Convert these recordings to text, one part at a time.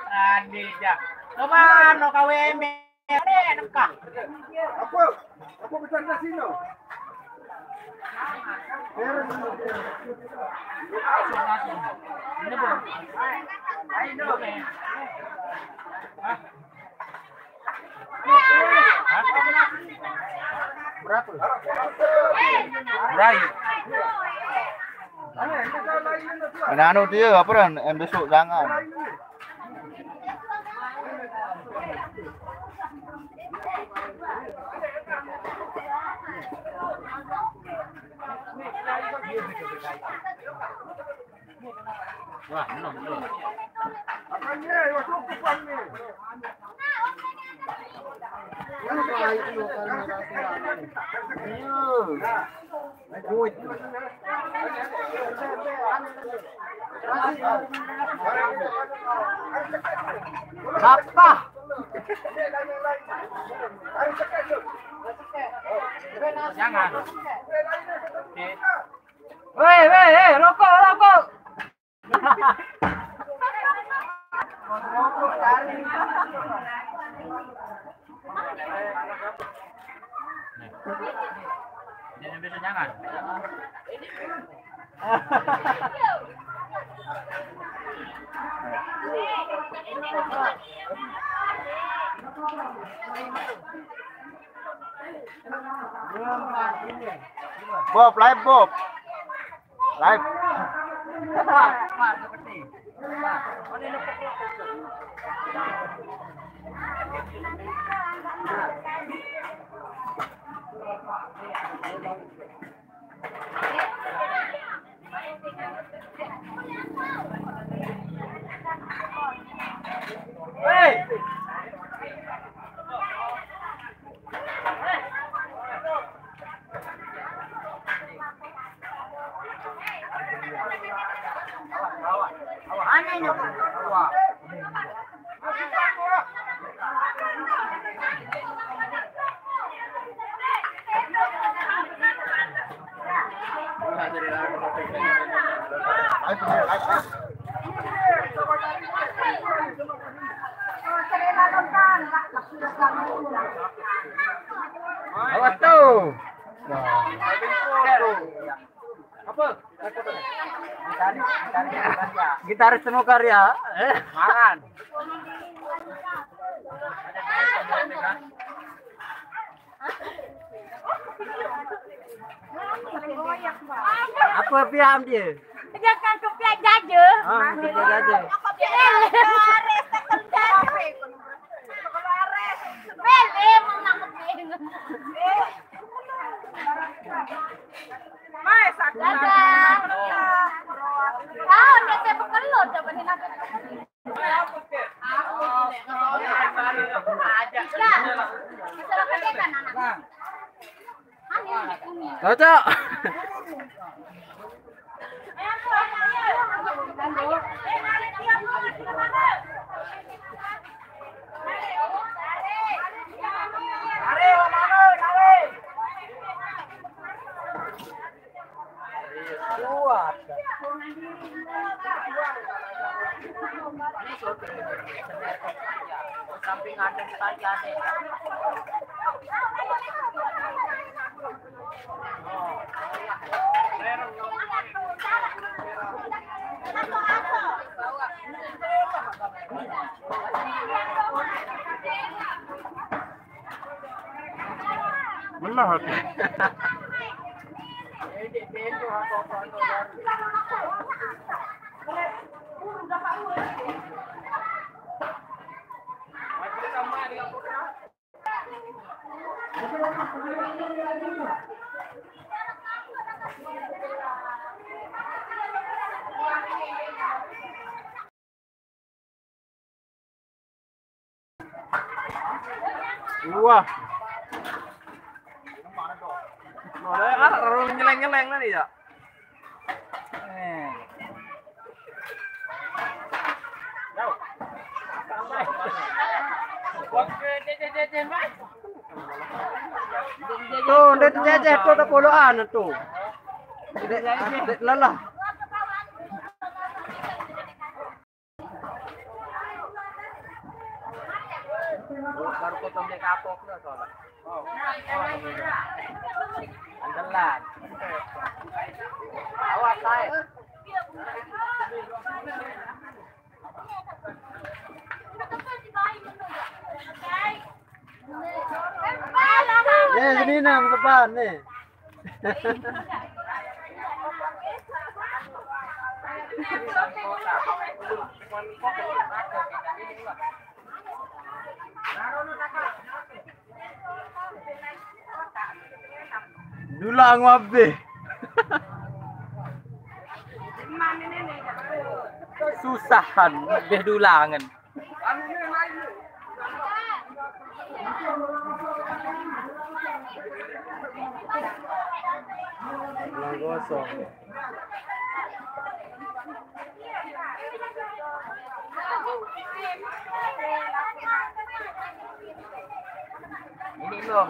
Andi ja. Kemana KWM? Ada kah? Apa besar di sini? Ini bu. Ayo berapa? Rai. Anu dia apa kan? Besok jangan. Wah, belum. Apanya? Masuk kupang ni. Yang baik itu kan Apa? Jangan. Weh, rokok. Jangan bisa jangan. Bob, live Bob. Live. Hey! Awas tuh. Apa? Gitaris Temu Karya. Mangan. Apa piam dia? Jangan kepiak jaje. Dia aja. Cocok. Samping ada sekali ada. Belah hati. Wah. Boleh, nyeleng-nyeleng nih ya. Tuh, dia jajah tuh ada puluhan tuh. Lelah. Baru potong dia kapok na soalnya. Andalan. Awas tayo. sini nang depan nih. Dulang wabe. Susahan deh dulangan. Dulang kosong. Ini belum.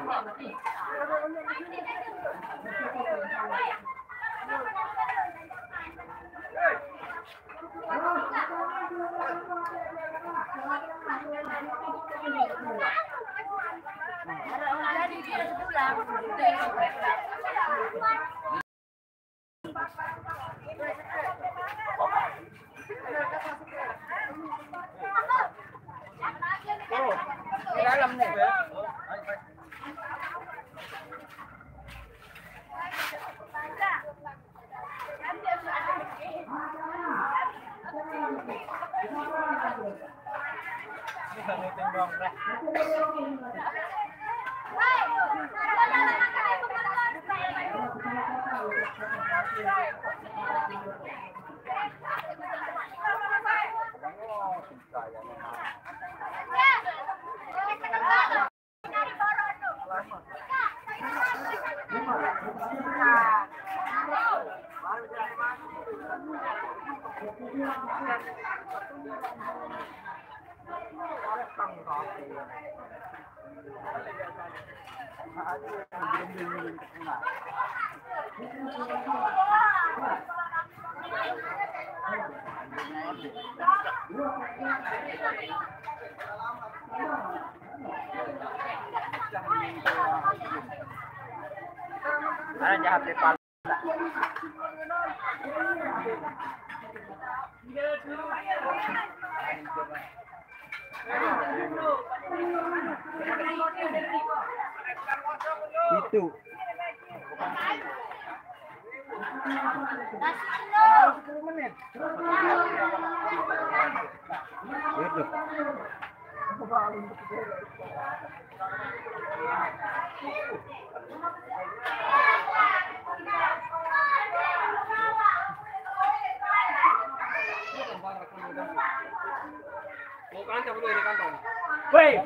Dalam nih, Mana jahat pala. Itu. Itu. Woi.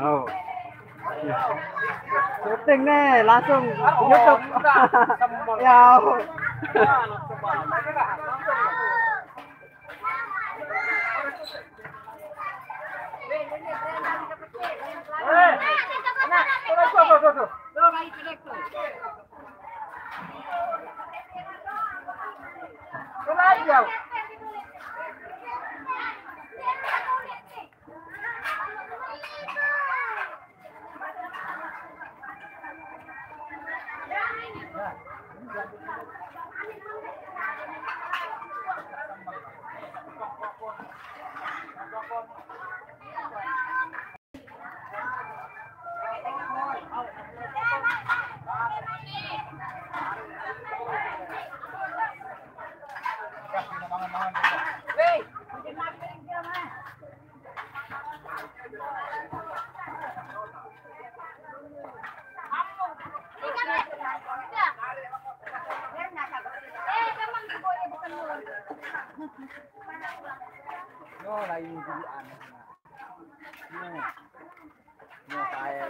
Oh. Syuting nih langsung YouTube. Ya. Oh, lagi jualan. Nih. Nih saya.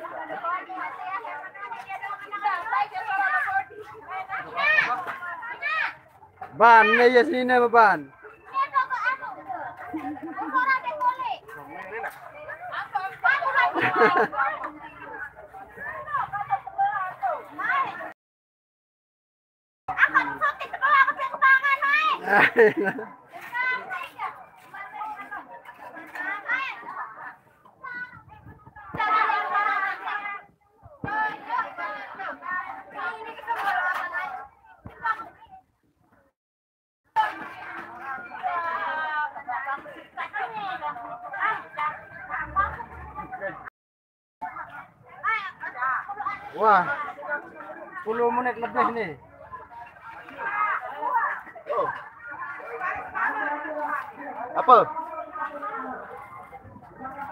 Ban, ya sini ban. Wah, 10 menit lebih nih. Oh. Apa?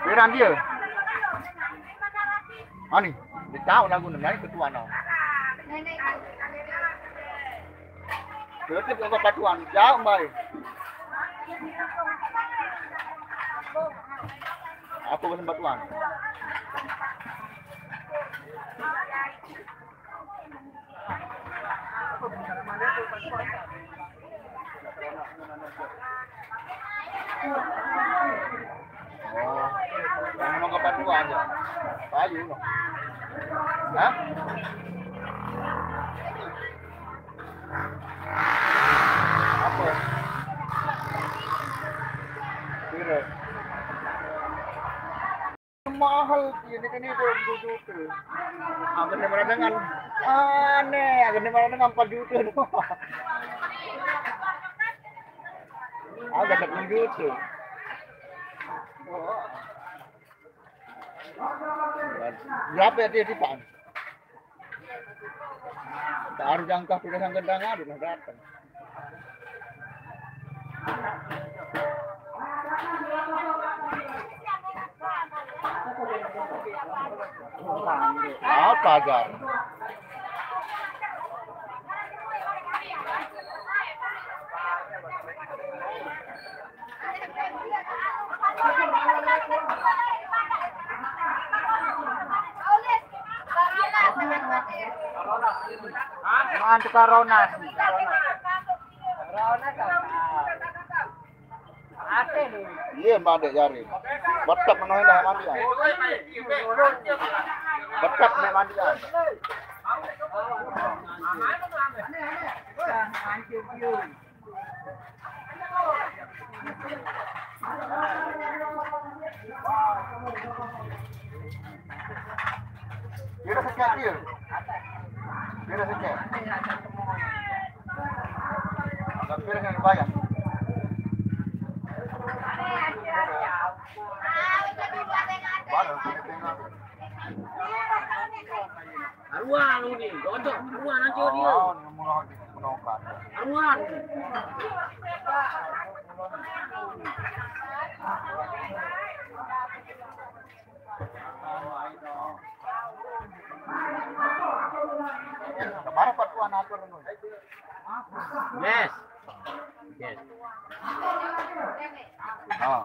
Beran dia. Ani, dia tahu lagu nang ketua nang. Tetep kok patuan jauh mbak. Apa pesen batuan? Oh, yang menunggu batuan aja. Payu loh. Hah? Apa? Kira. Mahal ini belum 2 juta. Akan dimana dengan aneh, akan dimana dengan 4 juta. Agak dapat 6 juta. Berapa dia di pan? Tak ada jangka sudah sangat dengar sudah datang. Apa ajar? Antu corona. Ate nih. Iya, mbak dek jari. Betak menuhin dah mandi ya. Betak nih mandi ya. Kira sekian dia. Kira sekian. Dan kira yang bayar. Aruan ini, godok, aruan aja dia. Oh, menongkat. Aruan. Kemarin patuan atur nun. Yes. Yes. Oh.